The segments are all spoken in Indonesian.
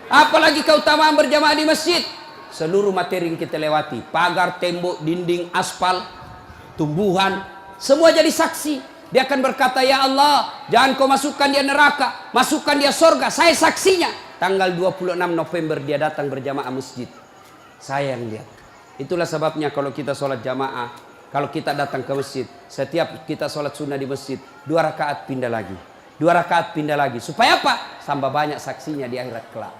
Apalagi keutamaan berjamaah di masjid. Seluruh materi yang kita lewati, pagar, tembok, dinding, aspal, tumbuhan, semua jadi saksi. Dia akan berkata, ya Allah, jangan kau masukkan dia neraka, masukkan dia surga. Saya saksinya. Tanggal 26 November dia datang berjamaah masjid. Saya yang lihat. Itulah sebabnya kalau kita sholat jamaah, kalau kita datang ke masjid, setiap kita sholat sunnah di masjid, 2 rakaat pindah lagi. 2 rakaat pindah lagi. Supaya apa? Tambah banyak saksinya di akhirat kelak.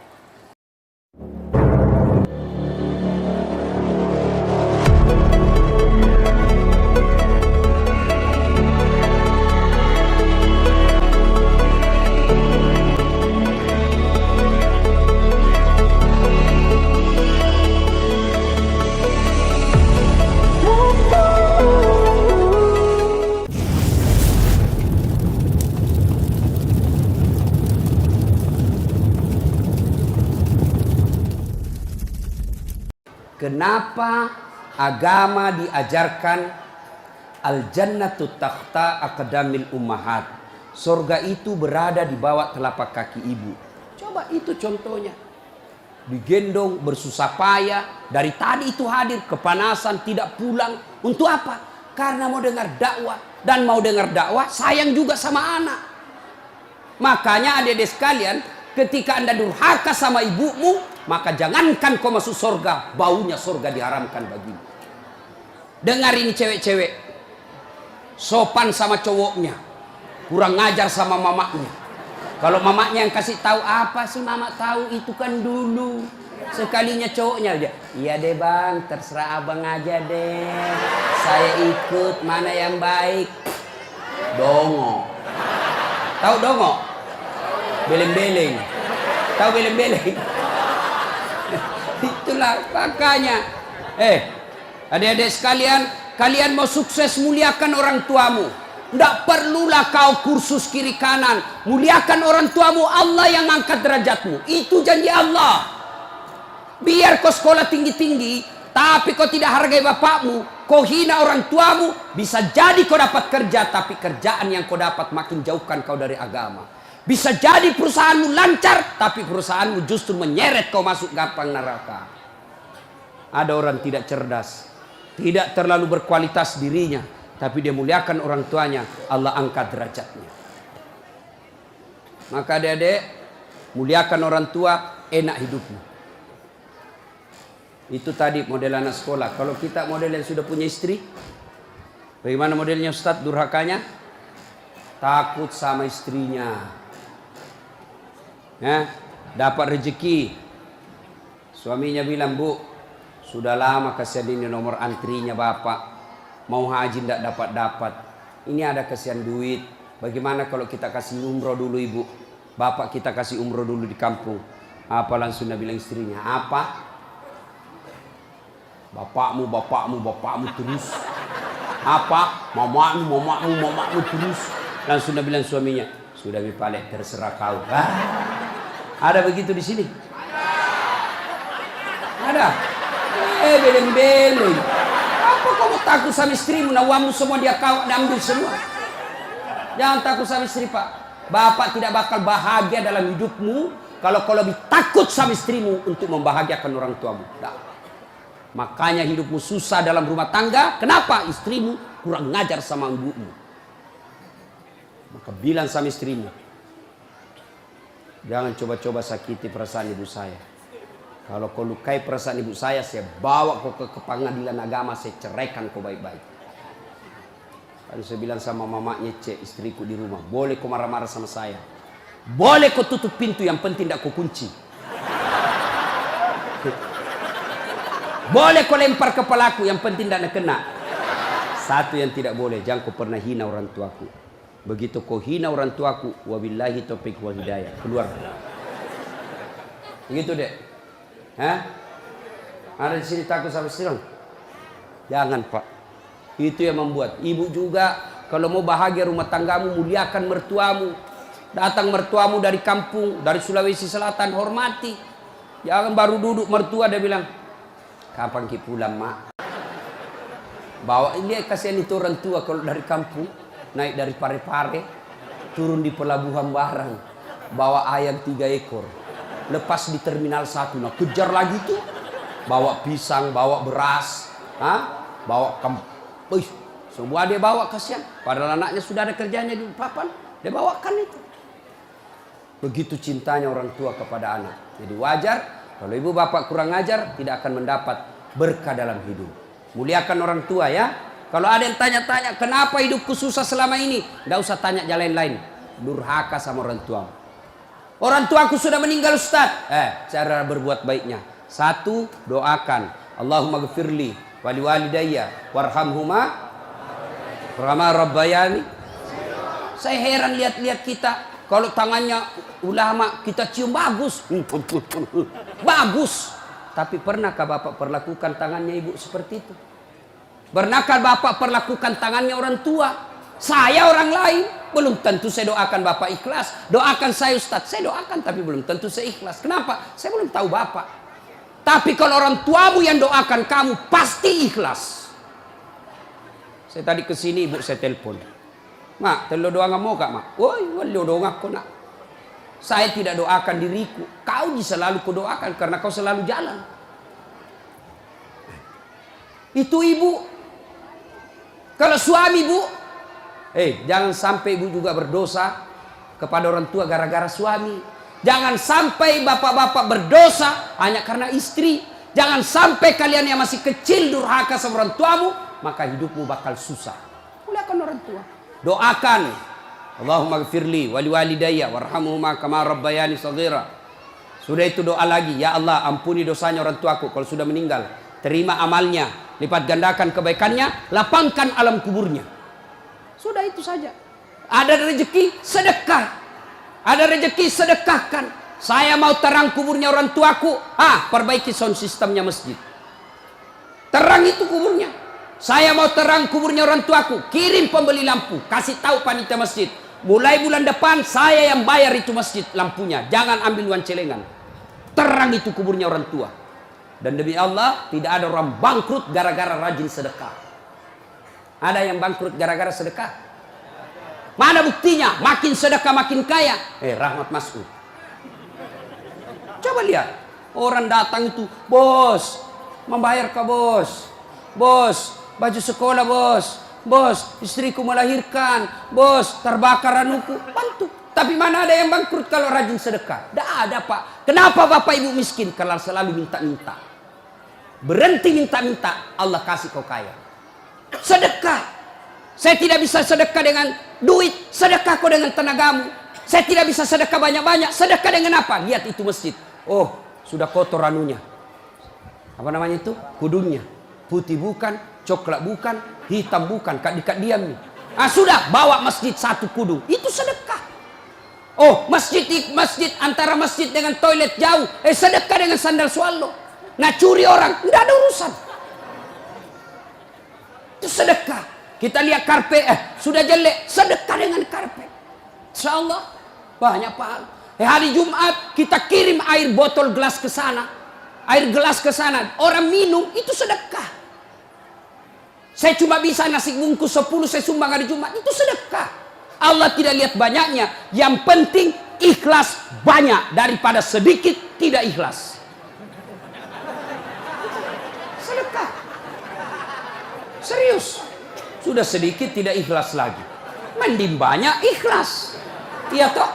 Kenapa agama diajarkan al-jannatu takhta aqdamil ummahat? Surga itu berada di bawah telapak kaki ibu. Coba itu contohnya. Digendong bersusah payah, dari tadi itu hadir, kepanasan, tidak pulang. Untuk apa? Karena mau dengar dakwah. Dan mau dengar dakwah sayang juga sama anak. Makanya adik-adik sekalian, ketika Anda durhaka sama ibumu, maka jangankan kau masuk surga, baunya surga diharamkan bagimu. Dengar ini cewek-cewek, sopan sama cowoknya, kurang ngajar sama mamaknya. Kalau mamaknya yang kasih tahu, apa sih mama tahu, itu kan dulu. Sekalinya cowoknya aja, iya deh bang, terserah abang aja deh, saya ikut, mana yang baik. Dongo. Tahu dongo? Beleng-beleng. Tahu beleng-beleng? Itulah makanya. Adik-adik sekalian, kalian mau sukses, muliakan orang tuamu. Tidak perlulah kau kursus kiri kanan. Muliakan orang tuamu, Allah yang angkat derajatmu. Itu janji Allah. Biar kau sekolah tinggi-tinggi, tapi kau tidak hargai bapakmu, kau hina orang tuamu, bisa jadi kau dapat kerja, tapi kerjaan yang kau dapat makin jauhkan kau dari agama. Bisa jadi perusahaanmu lancar, tapi perusahaanmu justru menyeret kau masuk gampang neraka. Ada orang tidak cerdas, tidak terlalu berkualitas dirinya, tapi dia muliakan orang tuanya, Allah angkat derajatnya. Maka adik-adik, muliakan orang tua, enak hidupmu. Itu tadi model anak sekolah. Kalau kita model yang sudah punya istri, bagaimana modelnya Ustadz durhakanya? Takut sama istrinya. Dapat rezeki, suaminya bilang, bu, sudah lama kasihan ini nomor antrinya bapak, mau haji tidak dapat. Ini ada kasihan duit, bagaimana kalau kita kasih umroh dulu ibu, bapak kita kasih umroh dulu di kampung. Apa langsung dia bilang istrinya, apa? Bapakmu terus. Apa? Mamamu terus. Langsung dia bilang suaminya, sudah bipalek, terserah kau. Ada begitu di sini? Ada. Beleng-beleng. Apa kamu takut sama istrimu? Nawamu semua dia kau ambil semua. Jangan takut sama istri, Pak. Bapak tidak bakal bahagia dalam hidupmu kalau kau lebih takut sama istrimu untuk membahagiakan orang tuamu. Nah. Makanya hidupmu susah dalam rumah tangga. Kenapa? Istrimu kurang ngajar sama ibumu. Maka bilang sama istrimu, jangan coba-coba sakiti perasaan ibu saya. Kalau kau lukai perasaan ibu saya bawa kau ke pengadilan agama, saya ceraikan kau baik-baik. Lalu saya bilang sama mamanya, cek istriku di rumah, boleh kau marah-marah sama saya, boleh kau tutup pintu, yang penting tidak kau kunci. Boleh kau lempar kepalaku, yang penting tidak kena. Satu yang tidak boleh, jangan kau pernah hina orang tuaku. Begitu kau hina orang tuaku, wabillahi taufiq wal hidayah, keluar. Begitu deh. Ada di sini takut sama istri? Jangan, Pak. Itu yang membuat ibu juga kalau mau bahagia rumah tanggamu, muliakan mertuamu. Datang mertuamu dari kampung, dari Sulawesi Selatan, hormati. Jangan baru duduk mertua dia bilang, kapan ki pulang, mak? Bawa ini, kasihan itu orang tua kalau dari kampung naik dari Parepare, turun di pelabuhan barang, bawa ayam 3 ekor. lepas di terminal 1. Nah, kejar lagi tuh. Bawa pisang, bawa beras, bawa semua dia bawa, kasihan. Padahal anaknya sudah ada kerjanya di papan, dia bawakan itu. Begitu cintanya orang tua kepada anak. Jadi wajar kalau ibu bapak kurang ajar, tidak akan mendapat berkah dalam hidup. Muliakan orang tua ya. Kalau ada yang tanya-tanya, kenapa hidupku susah selama ini? Tidak usah tanya jalan lain. Durhaka sama orang tua. Orang tuaku sudah meninggal, Ustaz. Cara berbuat baiknya. 1, doakan. Allahumma gfirli wali walidayya warhamhuma kama rabbayani. Saya heran lihat-lihat kita. Kalau tangannya ulama kita cium bagus. Bagus. Tapi pernahkah Bapak perlakukan tangannya ibu seperti itu? Pernahkah Bapak perlakukan tangannya orang tua? Saya orang lain, belum tentu saya doakan Bapak ikhlas. Doakan saya Ustaz, saya doakan tapi belum tentu saya ikhlas. Kenapa? Saya belum tahu Bapak. Tapi kalau orang tuamu yang doakan kamu, pasti ikhlas. Saya tadi kesini ibu saya telepon. Mak, telo doa nggak mau kak mak? Woi, walio doa aku nak. Saya tidak doakan diriku. Kau selalu kudoakan karena kau selalu jalan. Itu ibu. Kalau suami bu, jangan sampai ibu juga berdosa kepada orang tua gara-gara suami. Jangan sampai bapak-bapak berdosa hanya karena istri. Jangan sampai kalian yang masih kecil durhaka sama orang tuamu, maka hidupmu bakal susah. Muliakan orang tua. Doakan. Allahumma gfirli wali walidayya warhamhuma kama rabbayani shaghira. Sudah itu doa lagi, ya Allah ampuni dosanya orang tuaku kalau sudah meninggal. Terima amalnya, lipat gandakan kebaikannya, lapangkan alam kuburnya. Sudah itu saja. Ada rezeki, sedekah. Ada rezeki, sedekahkan. Saya mau terang kuburnya orang tuaku. Perbaiki sound sistemnya masjid. Terang itu kuburnya. Saya mau terang kuburnya orang tuaku. Kirim pembeli lampu. Kasih tahu panitia masjid. Mulai bulan depan saya yang bayar itu masjid lampunya. Jangan ambil uang celengan. Terang itu kuburnya orang tua. Dan demi Allah, tidak ada orang bangkrut gara-gara rajin sedekah. Ada yang bangkrut gara-gara sedekah? Mana buktinya? Makin sedekah makin kaya. Rahmat Mas'ud. Coba lihat. Orang datang itu, bos, membayar ke bos. Bos, baju sekolah bos. Bos, istriku melahirkan. Bos, terbakar anuku. Bantu. Tapi mana ada yang bangkrut kalau rajin sedekah? Tidak ada pak. Kenapa bapak ibu miskin? Karena selalu minta-minta. Berhenti minta-minta, Allah kasih kau kaya. Sedekah. Saya tidak bisa sedekah dengan duit, sedekah kau dengan tenagamu. Saya tidak bisa sedekah banyak-banyak, sedekah dengan apa? Lihat itu masjid. Oh, sudah kotor anunya. Apa namanya itu? Kudunya. Putih bukan, coklat bukan, hitam bukan, dikat diam nih. Sudah, bawa masjid satu kudu. Itu sedekah. Oh, masjid antara masjid dengan toilet jauh. Sedekah dengan sandal swallow. Nah curi orang, tidak ada urusan. Itu sedekah. Kita lihat karpet, sudah jelek, sedekah dengan karpet. Insya Allah banyak pahala. Hari Jumat kita kirim air botol gelas ke sana, air gelas ke sana. Orang minum itu sedekah. Saya cuma bisa nasi bungkus 10 saya sumbang hari Jumat, itu sedekah. Allah tidak lihat banyaknya. Yang penting ikhlas banyak daripada sedikit tidak ikhlas. Sedekah. Serius. Sudah sedikit tidak ikhlas lagi. Mending banyak ikhlas. Iya toh?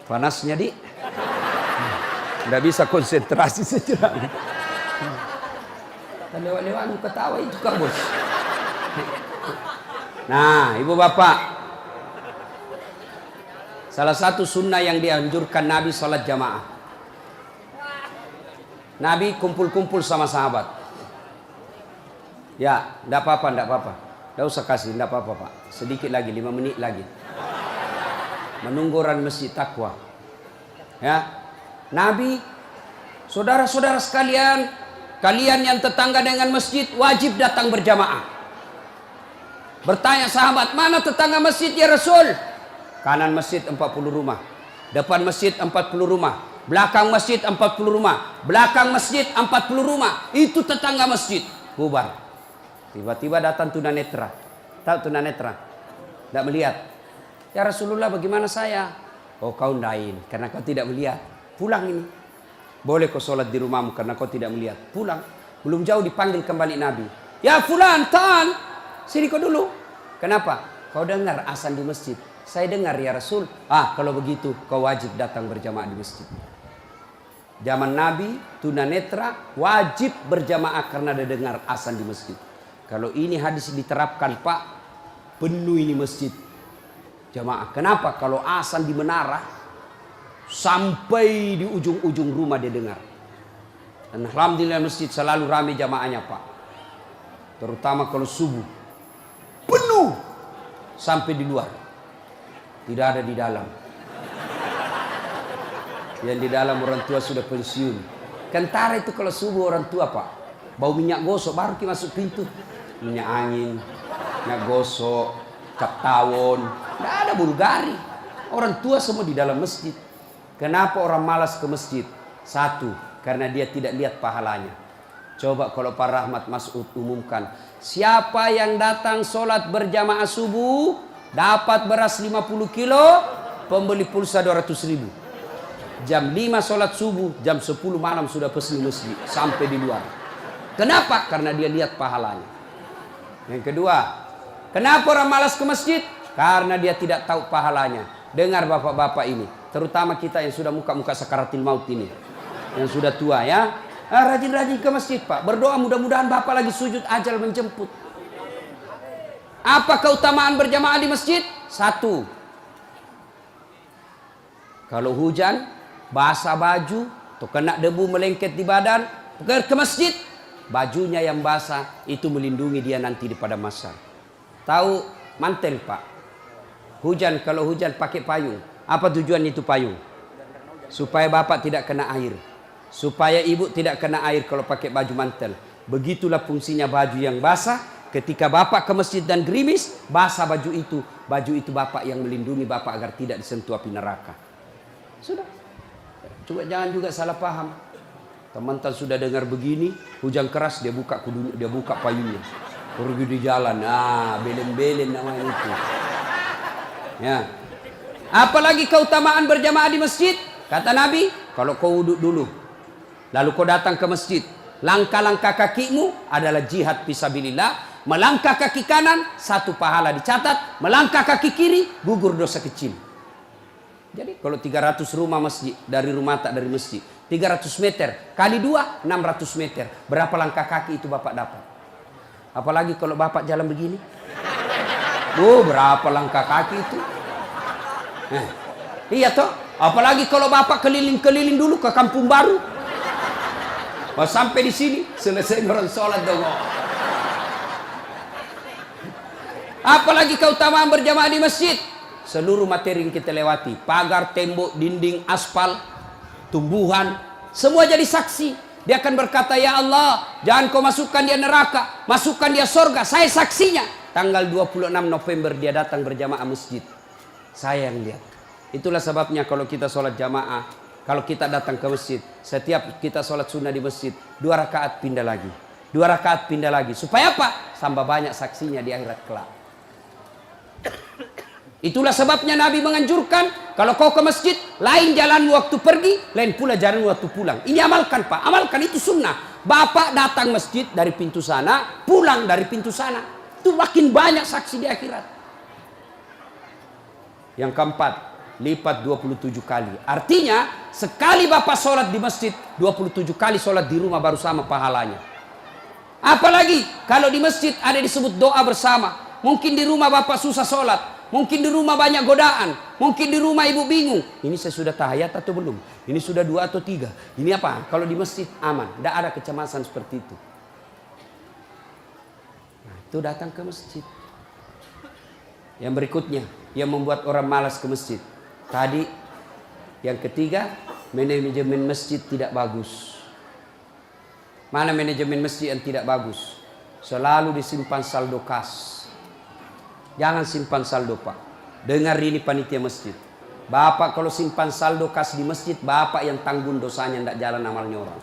Panasnya di. Nggak bisa konsentrasi sejenak. Lewat-lewat ketawa itu kak bos. Nah ibu bapak. Salah satu sunnah yang dianjurkan Nabi sholat jamaah. Nabi kumpul-kumpul sama sahabat. Ya, enggak apa-apa, enggak apa-apa. Enggak usah kasih, enggak apa-apa, Pak. Sedikit lagi, 5 menit lagi. Menunggu orang masjid takwa. Ya. Nabi, saudara-saudara sekalian, kalian yang tetangga dengan masjid wajib datang berjamaah. Bertanya sahabat, mana tetangga masjid ya Rasul? Kanan masjid 40 rumah. Depan masjid 40 rumah. Belakang masjid 40 rumah. Belakang masjid 40 rumah. Itu tetangga masjid. Bubar. Tiba-tiba datang tunanetra. Tahu tunanetra? Tidak melihat. Ya Rasulullah bagaimana saya? Oh kau lain, karena kau tidak melihat. Pulang ini. Boleh kau sholat di rumahmu karena kau tidak melihat. Pulang. Belum jauh dipanggil kembali Nabi. Ya fulan, tan. Sini kau dulu. Kenapa? Kau dengar azan di masjid. Saya dengar ya Rasul. Kalau begitu kau wajib datang berjamaah di masjid. Zaman Nabi, tunanetra wajib berjamaah karena dia dengar azan di masjid. Kalau ini hadis diterapkan Pak, penuh ini masjid jamaah. Kenapa? Kalau azan di menara, sampai di ujung-ujung rumah dia dengar. Dan alhamdulillah masjid selalu ramai jamaahnya Pak. Terutama kalau subuh. Penuh. Sampai di luar. Tidak ada di dalam. Yang di dalam orang tua sudah pensiun. Kentara itu kalau subuh orang tua Pak. Bau minyak gosok baru kita masuk pintu. Minyak angin, minyak gosok, cap tawon. Tidak ada Bulgari. Orang tua semua di dalam masjid. Kenapa orang malas ke masjid? Satu, karena dia tidak lihat pahalanya. Coba kalau Pak Rahmat Mas'ud umumkan. Siapa yang datang sholat berjamaah subuh, dapat beras 50 kilo, pembeli pulsa 200.000. Jam 5 sholat subuh, jam 10 malam sudah pesan masjid. Sampai di luar. Kenapa? Karena dia lihat pahalanya. Yang kedua, kenapa orang malas ke masjid? Karena dia tidak tahu pahalanya. Dengar bapak-bapak ini. Terutama kita yang sudah muka-muka sakaratil maut ini. Yang sudah tua ya. Rajin-rajin ke masjid Pak. Berdoa mudah-mudahan bapak lagi sujud ajal menjemput. Apa keutamaan berjamaah di masjid? Satu. Kalau hujan, basah baju, atau kena debu melengket di badan, ke masjid. Bajunya yang basah itu melindungi dia nanti di pada masa. Tahu mantel Pak. Hujan, kalau hujan pakai payung. Apa tujuan itu payung? Supaya bapak tidak kena air. Supaya ibu tidak kena air kalau pakai baju mantel. Begitulah fungsinya baju yang basah. Ketika bapak ke masjid dan gerimis, basah baju itu. Baju itu bapak yang melindungi bapak agar tidak disentuh api neraka. Sudah. Coba jangan juga salah paham. Teman-teman sudah dengar begini, hujan keras dia buka payungnya. Pergi di jalan. Belen-belen namanya itu. Ya. Apalagi keutamaan berjamaah di masjid? Kata Nabi, kalau kau wudhu dulu, lalu kau datang ke masjid, langkah-langkah kakimu adalah jihad fisabilillah. Melangkah kaki kanan, 1 pahala dicatat. Melangkah kaki kiri, gugur dosa kecil. Jadi kalau 300 rumah masjid, dari rumah tak dari masjid, 300 meter, kali 2, 600 meter. Berapa langkah kaki itu bapak dapat? Apalagi kalau bapak jalan begini. Berapa langkah kaki itu? Iya toh. Apalagi kalau bapak keliling-keliling dulu ke kampung baru. Sampai di sini selesai orang sholat dong. Apalagi keutamaan berjamaah di masjid. Seluruh materi yang kita lewati, pagar, tembok, dinding, aspal, tumbuhan, semua jadi saksi. Dia akan berkata, ya Allah, jangan kau masukkan dia neraka, masukkan dia surga. Saya saksinya. Tanggal 26 November dia datang berjamaah masjid. Saya yang lihat. Itulah sebabnya kalau kita sholat jamaah, kalau kita datang ke masjid, setiap kita sholat sunnah di masjid, 2 rakaat pindah lagi. 2 rakaat pindah lagi. Supaya apa? Tambah banyak saksinya di akhirat kelak. Itulah sebabnya Nabi menganjurkan, kalau kau ke masjid, lain jalan waktu pergi, lain pula jalan waktu pulang. Ini amalkan Pak, amalkan, itu sunnah. Bapak datang masjid dari pintu sana, pulang dari pintu sana. Itu makin banyak saksi di akhirat. Yang keempat, lipat 27 kali. Artinya, sekali bapak sholat di masjid, 27 kali sholat di rumah baru sama pahalanya. Apalagi, kalau di masjid ada disebut doa bersama. Mungkin di rumah bapak susah sholat. Mungkin di rumah banyak godaan. Mungkin di rumah ibu bingung. Ini saya sudah tahiyat atau belum? Ini sudah 2 atau 3? Ini apa? Kalau di masjid aman. Tidak ada kecemasan seperti itu. Nah, itu datang ke masjid. Yang berikutnya, yang membuat orang malas ke masjid. Tadi, yang ketiga, manajemen masjid tidak bagus. Mana manajemen masjid yang tidak bagus? Selalu disimpan saldo kas. Jangan simpan saldo Pak. Dengar ini panitia masjid. Bapak kalau simpan saldo kas di masjid, bapak yang tanggung dosanya, tidak jalan amalnya orang.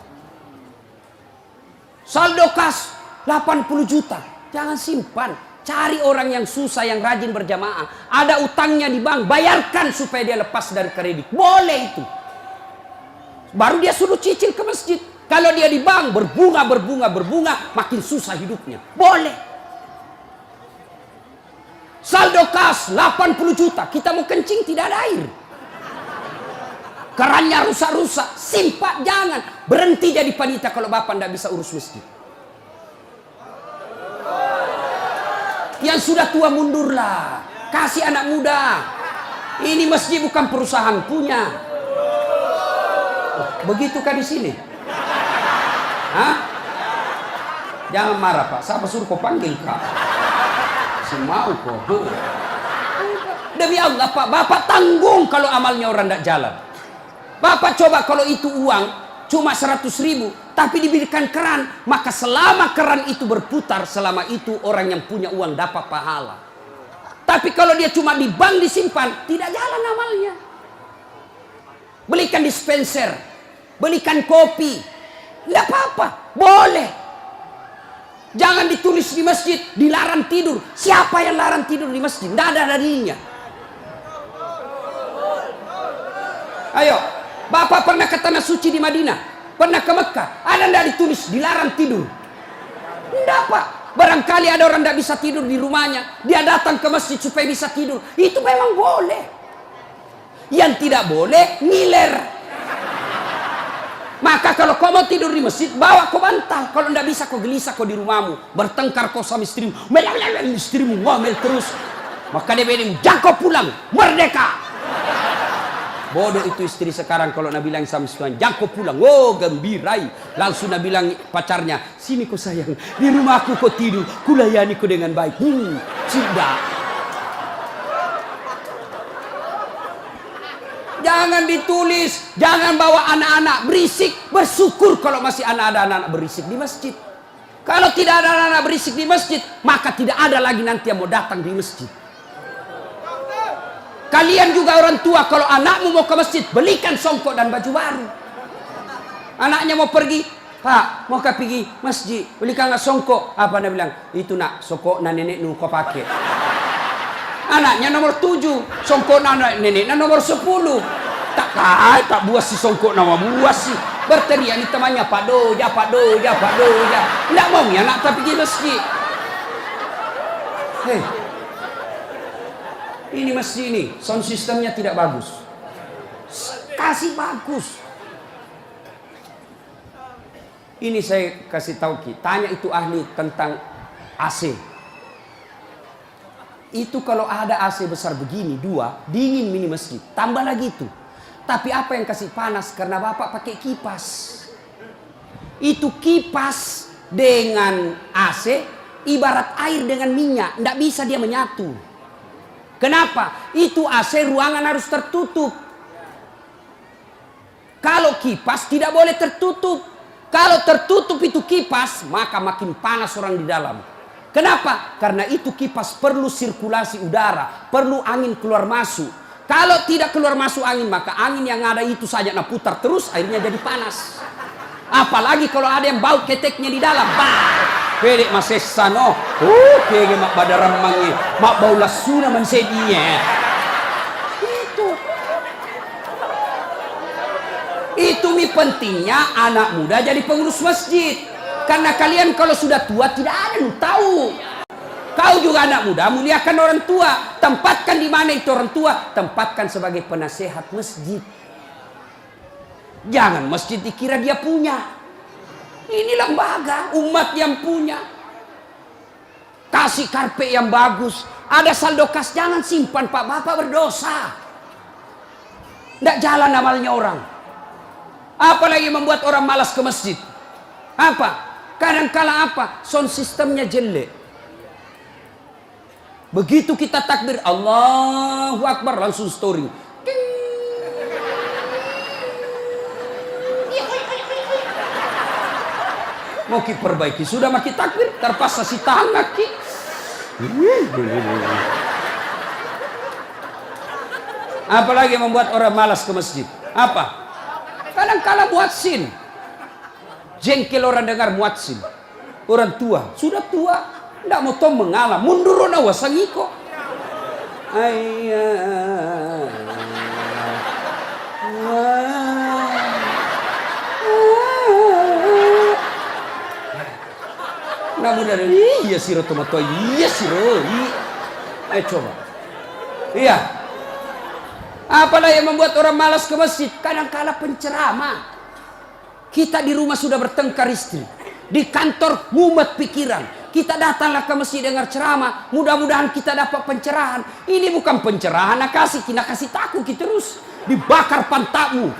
Saldo kas 80 juta. Jangan simpan. Cari orang yang susah, yang rajin berjamaah. Ada utangnya di bank, bayarkan supaya dia lepas dari kredit. Boleh itu. Baru dia suruh cicil ke masjid. Kalau dia di bank berbunga, makin susah hidupnya. Boleh. Saldo kas 80 juta, kita mau kencing tidak ada air. Kerannya rusak-rusak, simpak, jangan. Berhenti jadi panitia kalau bapak tidak bisa urus masjid. Yang sudah tua mundurlah, kasih anak muda. Ini masjid bukan perusahaan punya. Begitukah di sini? Hah? Jangan marah Pak, siapa suruh kau panggil Kak? Si mau kok. Demi Allah Pak, Bapak tanggung kalau amalnya orang tidak jalan. Bapak coba kalau itu uang cuma 100.000, tapi diberikan keran, maka selama keran itu berputar, selama itu orang yang punya uang dapat pahala. Tapi kalau dia cuma di bank disimpan, tidak jalan amalnya. Belikan dispenser, belikan kopi, tidak apa-apa, boleh. Jangan ditulis di masjid, dilarang tidur. Siapa yang larang tidur di masjid? Tidak ada dalilnya. Ayo, Bapak pernah ke tanah suci di Madinah, pernah ke Mekah, ada tidak ditulis dilarang tidur? Tidak Pak. Barangkali ada orang tidak bisa tidur di rumahnya, dia datang ke masjid supaya bisa tidur. Itu memang boleh. Yang tidak boleh ngiler. Maka kalau kau mau tidur di masjid, bawa kau bantal. Kalau tidak bisa kau gelisah kau di rumahmu, bertengkar kau sama istrimu, istrimu ngomel terus. Maka dia bilang, jangan kau pulang, merdeka. Bodoh itu istri sekarang kalau nak bilang sama suami, jangan kau pulang. Oh gembirai. Langsung nak bilang pacarnya, sini kau sayang, di rumahku kau tidur, kulayani kau dengan baik. Tidak. Jangan ditulis, jangan bawa anak-anak berisik. Bersyukur kalau masih ada anak-anak berisik di masjid. Kalau tidak ada anak-anak berisik di masjid, maka tidak ada lagi nanti yang mau datang di masjid. Kalian juga orang tua, kalau anakmu mau ke masjid, belikan songkok dan baju baru. Anaknya mau pergi, Pak, mau pergi masjid, belikan nggak songkok? Apa dia bilang? Itu nak, songkok na nenek nu kau pakai. Anaknya nomor 7, songkok na nenek na nomor 10. Tak buas si songkok nama buas sih. Berteriak ni temannya, Pak Doja. Tidak mau ya nak pergi masjid. Hei. Ini masjid ini, sound systemnya tidak bagus. Kasih bagus. Ini saya kasih tahu Ki, tanya itu ahli tentang AC. Itu kalau ada AC besar begini, 2, dingin mini masjid. Tambah lagi itu. Tapi apa yang kasih panas? Karena Bapak pakai kipas. Itu kipas dengan AC, ibarat air dengan minyak. Tidak bisa dia menyatu. Kenapa? Itu AC ruangan harus tertutup. Kalau kipas tidak boleh tertutup. Kalau tertutup itu kipas, maka makin panas orang di dalam. Kenapa? Karena itu kipas perlu sirkulasi udara, perlu angin keluar masuk. Kalau tidak keluar masuk angin, maka angin yang ada itu saja nak putar terus, airnya jadi panas. Apalagi kalau ada yang bau keteknya di dalam. Pede masesano, kege mak badaram mangi, mak bau lasuna mansedinya. Itu mi pentingnya anak muda jadi pengurus masjid. Karena kalian kalau sudah tua tidak ada yang tahu. Kau juga anak muda, muliakan orang tua. Tempatkan di mana itu orang tua, tempatkan sebagai penasehat masjid. Jangan masjid dikira dia punya. Ini lembaga, umat yang punya. Kasih karpet yang bagus. Ada saldo kas, jangan simpan Pak, Bapak berdosa. Tidak jalan amalnya orang. Apalagi membuat orang malas ke masjid. Apa? Kadang-kala apa? Sound sistemnya jelek. Begitu kita takbir, Allahu Akbar, langsung story. Mau ki perbaiki, sudah maki takbir, terpaksa si tangan ki. Apalagi membuat orang malas ke masjid. Apa? Kadang-kala muadzin. Jengkel orang dengar muadzin. Orang tua, sudah tua, Ndak mau tom mengalah, mundur na wasangiko. Ayah. Namun dari iya siro tomato, iya siro. Coba. Iya. Apalah yang membuat orang malas ke masjid? Kadang-kala penceramah. Kita di rumah sudah bertengkar istri. Di kantor mumet pikiran. Kita datanglah ke masjid dengar ceramah. Mudah-mudahan kita dapat pencerahan. Ini bukan pencerahan, nak kasih takut kita terus. Dibakar pantatmu.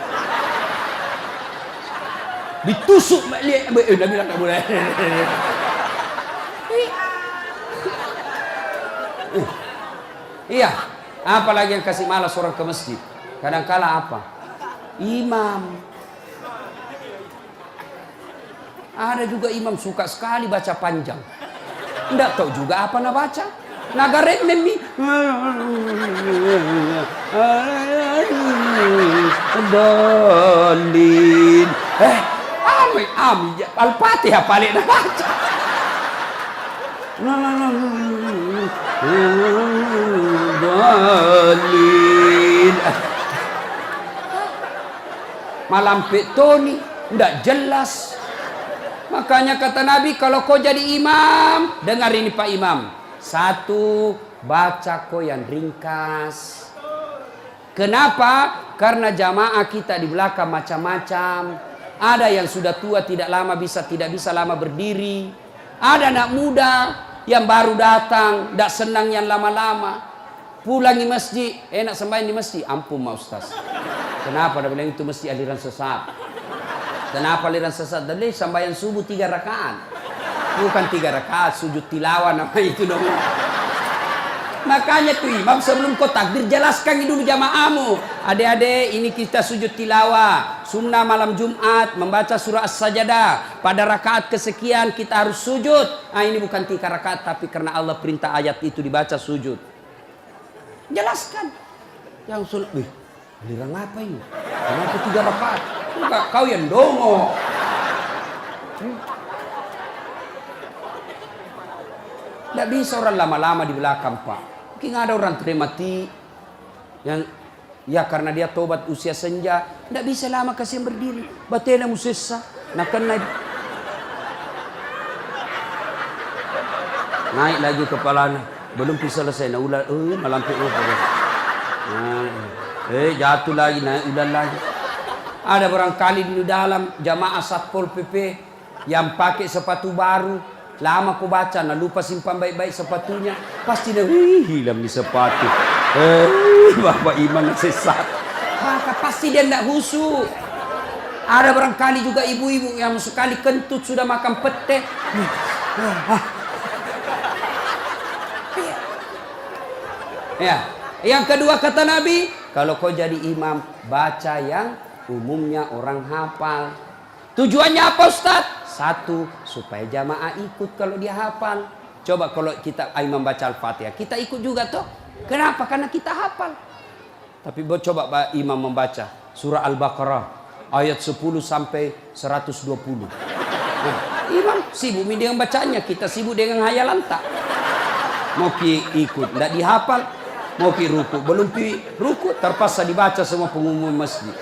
Ditusuk. Udah bilang tak boleh. Iya. Apalagi yang kasih malas orang ke masjid. Kadang-kala apa? Imam. Ada juga imam suka sekali baca panjang. Nggak tahu juga apa nak baca. Nagarek memi. Dalin. Al-Fatihah paling nak baca. Dalin. Malam petoni ndak jelas. Makanya kata Nabi, kalau kau jadi imam, dengar ini Pak Imam. 1, baca kau yang ringkas. Kenapa? Karena jamaah kita di belakang macam-macam. Ada yang sudah tua tidak bisa lama berdiri. Ada anak muda yang baru datang, tidak senang yang lama-lama. Pulang di masjid, enak sembahyang di masjid. Ampun Ma Ustaz. Kenapa? Dia bilang itu masjid aliran sesat. Kenapa aliran sesat? Dari sembahyang subuh 3 rakaat. Bukan 3 rakaat, sujud tilawah nama itu dong. Makanya tuh imam sebelum kau takbir jelaskan dulu jamaahmu. Adik-adik, ini kita sujud tilawah. Sunnah malam Jumat membaca surah As-Sajdah. Pada rakaat kesekian kita harus sujud. Ini bukan 3 rakaat, tapi karena Allah perintah ayat itu dibaca sujud. Jelaskan. Yang sunnah, aliran apa ini? Kenapa 3 rakaat? Enggak, kau yang dongo. Tidak bisa orang lama-lama di belakang Pak. Mungkin ada orang termati yang ya karena dia tobat usia senja, tidak bisa lama kasih berdiri. Batena musessa, nak naik lagi kepalanya, belum bisa selesai. Nah ulah, malampi jatuh lagi, naik ulah lagi. Ada barangkali di dalam jamaah Satpol PP yang pakai sepatu baru, lama ku baca, nah lupa simpan baik-baik sepatunya, pasti dia hilang di sepatu. Bapak imam sesat, maka pasti dia tidak khusyuk. Ada barangkali juga ibu-ibu yang sekali kentut sudah makan pete. Ya, yang kedua kata Nabi, kalau kau jadi imam, baca yang umumnya orang hafal. Tujuannya apa Ustaz? 1, supaya jamaah ikut kalau dia hafal. Coba kalau kita imam baca Al-Fatihah, kita ikut juga toh. Kenapa? Karena kita hafal. Tapi coba imam membaca surah Al-Baqarah ayat 10 sampai 120. Nah, imam sibuk dengan bacanya, kita sibuk dengan hayalan tak. Mau ikut, tidak dihafal. Mau ruku, belum ruku, terpaksa dibaca semua pengumuman masjid.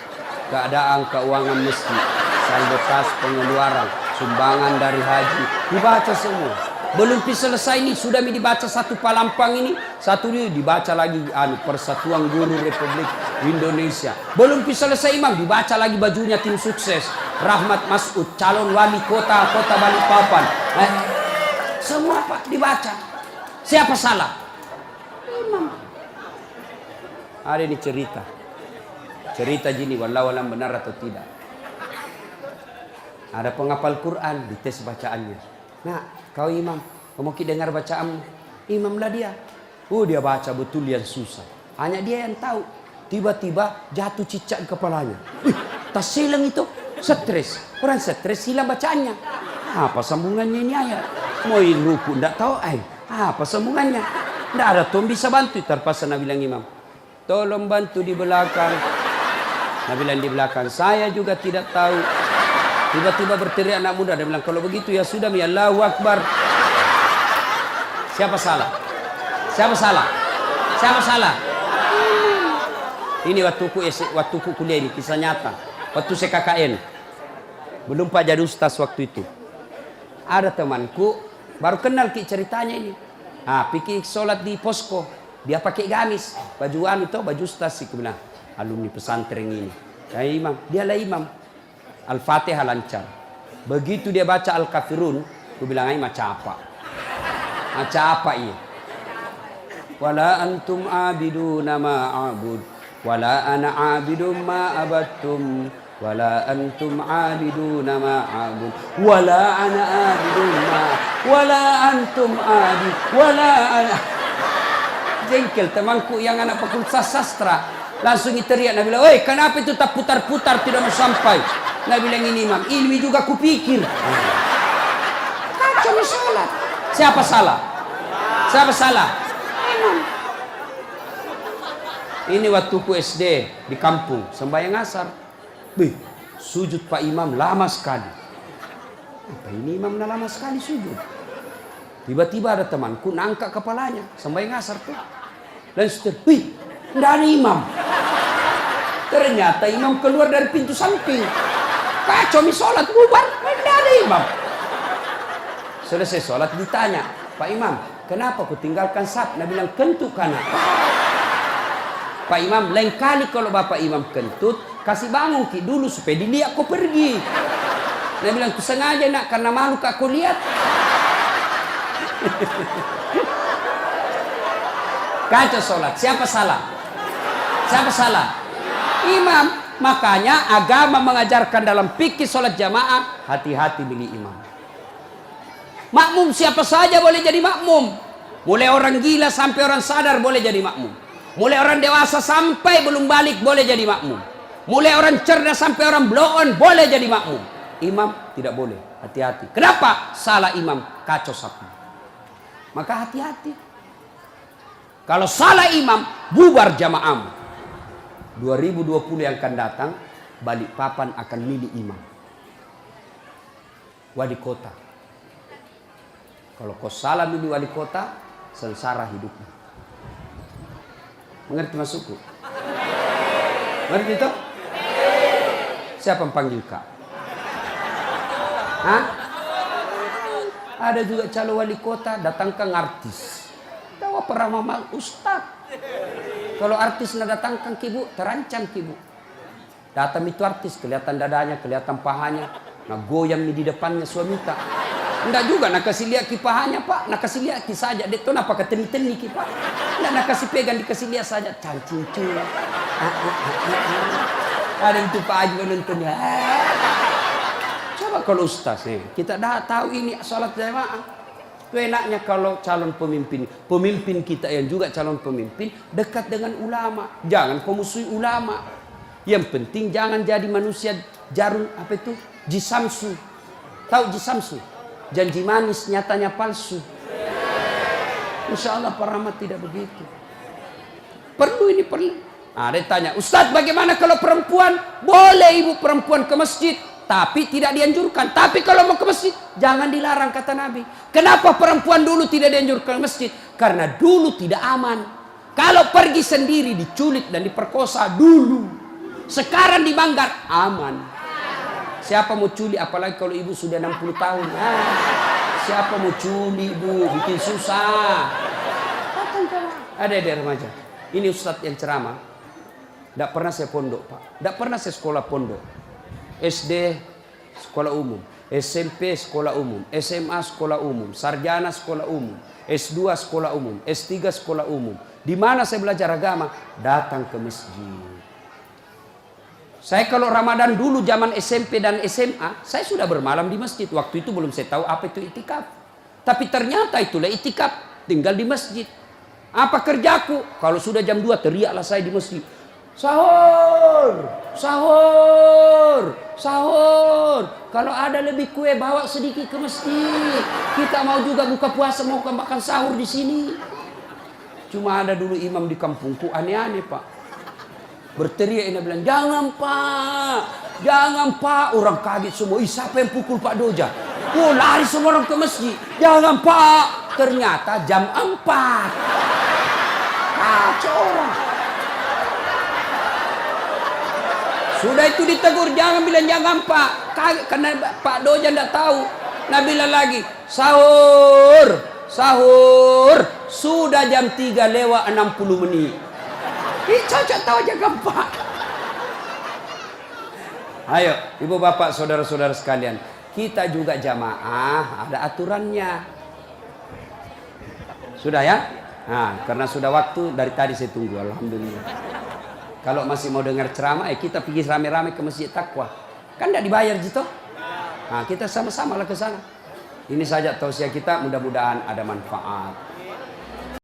Keadaan keuangan masjid, saldo kas pengeluaran, sumbangan dari haji, dibaca semua. Belum selesai ini sudah dibaca satu palampang ini, satu ini dibaca lagi Persatuan Guru Republik Indonesia. Belum selesai imam dibaca lagi bajunya tim sukses Rahmat Masud, calon wali kota Balikpapan. Semua Pak dibaca. Siapa salah? Imam. Ada ini cerita gini, wallahu alam benar atau tidak. Ada penghafal Quran, dites bacaannya. Nah, kau imam, kau mau dengar bacaan imamlah dia. Dia baca betul yang susah. Hanya dia yang tahu. Tiba-tiba jatuh cicak di kepalanya. Tas silang itu, stres. Orang stres hilang bacaannya. Apa sambungannya ini ayat? Mau ruku, tidak tahu. Apa sambungannya? Tidak ada tuh bisa bantu. Terpaksa Nabi bilang imam, tolong bantu di belakang. Nabi bilang di belakang, saya juga tidak tahu. Tiba-tiba berteriak anak muda. Dia bilang, kalau begitu ya sudah, ya Allahu Akbar. Siapa salah? Siapa salah? Siapa salah? Ini waktu ku kuliah ini, kisah nyata. Waktu saya KKN. Belum Pak jadi ustaz waktu itu. Ada temanku, baru kenal ceritanya ini. Pergi sholat di posko. Dia pakai gamis. Baju baju ustaz sih. Bilang, alumni pesantren ini. Saya imam. Dialah imam. Al-Fatihah lancar. Begitu dia baca Al-Kafirun, aku bilang, macam apa? Macam apa ini? Wala antum abiduna ma'abud. Wala ana abidum ma'abattum. Wala antum abiduna ma'abud. Wala ana abidum wala antum abid. Wala ana. Jengkel temanku yang anak fakultas sastra. Langsung teriak. Nabi bilang, "Oi, kenapa itu tak putar-putar tidak mau sampai?" Nabi bilang, "Ini imam, ilmi juga kupikir." Kacau salat. Siapa salah? Siapa salah? Imam. Ini waktu ku SD di kampung, sembahyang asar. Sujud Pak Imam lama sekali. Apa ini imam lama sekali sujud? Tiba-tiba ada temanku nangkat kepalanya, sembahyang asar tuh. Langsung, enggak ada imam. Ternyata imam keluar dari pintu samping. Kacau sholat bubar, enggak ada imam. Selesai sholat ditanya, "Pak Imam, kenapa kau tinggalkan saf?" Nabi bilang, "Kentut kanan." Pak Imam, lain kali kalau Bapak Imam kentut, kasih bangun ki dulu supaya dilihat kau pergi. Nabi bilang, "Ku sengaja nak, karena malu kak kau lihat." Kacau sholat. Siapa salah? Siapa salah? Imam. Makanya agama mengajarkan dalam fikih sholat jamaah, hati-hati milih imam. Makmum siapa saja boleh jadi makmum. Mulai orang gila sampai orang sadar boleh jadi makmum. Mulai orang dewasa sampai belum balik boleh jadi makmum. Mulai orang cerdas sampai orang blow on boleh jadi makmum. Imam tidak boleh. Hati-hati. Kenapa? Salah imam, kacau sapi. Maka hati-hati. Kalau salah imam, bubar jamaahmu. 2020 yang akan datang, Balikpapan akan milih imam. Wali kota. Kalau kau salah milih wali kota, sengsara hidupmu. Mengerti maksudku? Mengerti itu? Siapa yang panggil kak? Hah? Ada juga calon wali kota, datangkan artis. Tahu pernah mama ustaz. Kalau artis nak datangkan kibu, terancam kibu. Datang itu artis, kelihatan dadanya, kelihatan pahanya. Nah goyang di depannya suami tak. Enggak juga nak kasih lihat kipahanya pak, nak kasih lihat saja. Dia tu nak pakai teni-teni ki pak. Enggak nak kasih pegang, dikasih lihat saja. Cancing cuy. Ada itu pak Haji menontonnya. Coba kalau ustaz nih, kita dah tahu ini salat jamaah. Itu enaknya kalau calon pemimpin kita yang juga calon pemimpin dekat dengan ulama. Jangan pemusuhi ulama. Yang penting jangan jadi manusia jarum apa itu? Jisamsu. Tahu jisamsu? Janji manis nyatanya palsu. Insya Allah para rahmat tidak begitu. Perlu ini perlu. Dia tanya, "Ustadz bagaimana kalau perempuan?" Boleh ibu perempuan ke masjid, tapi tidak dianjurkan. Tapi kalau mau ke masjid, jangan dilarang kata Nabi. Kenapa perempuan dulu tidak dianjurkan ke masjid? Karena dulu tidak aman. Kalau pergi sendiri diculik dan diperkosa dulu. Sekarang di Manggar aman. Siapa mau culik apalagi kalau ibu sudah 60 tahun. Siapa mau culik ibu, bikin susah. Ada remaja. Ini ustadz yang ceramah. Tidak pernah saya pondok pak. Tidak pernah saya sekolah pondok. SD sekolah umum, SMP sekolah umum, SMA sekolah umum, sarjana sekolah umum, S2 sekolah umum, S3 sekolah umum. Di mana saya belajar agama? Datang ke masjid. Saya kalau Ramadan dulu zaman SMP dan SMA, saya sudah bermalam di masjid. Waktu itu belum saya tahu apa itu itikaf. Tapi ternyata itulah itikaf, tinggal di masjid. Apa kerjaku? Kalau sudah jam 2 teriaklah saya di masjid. Sahur, sahur, sahur. Kalau ada lebih kue bawa sedikit ke masjid. Kita mau juga buka puasa, mau makan sahur di sini. Cuma ada dulu imam di kampungku aneh-aneh pak. Berteriak ini bilang, "Jangan pak, jangan pak." Orang kaget semua. Siapa yang pukul Pak Doja? Lari semua orang ke masjid. "Jangan pak." Ternyata jam 4. Kacau orang. Sudah itu ditegur, jangan bilang jangan Pak. Karena Pak Doja tidak tahu. Nah bilang lagi, sahur. Sudah jam 3 lewat 60 menit. Ih, cocok tahu jangan Pak. Ayo, ibu bapak, saudara-saudara sekalian. Kita juga jamaah, ada aturannya. Sudah ya? Nah, karena sudah waktu, dari tadi saya tunggu, alhamdulillah. Kalau masih mau dengar ceramah, kita pergi rame-rame ke Masjid Taqwa. Kan tidak dibayar gitu. Nah, kita sama-sama lah ke sana. Ini saja tausiah kita, mudah-mudahan ada manfaat.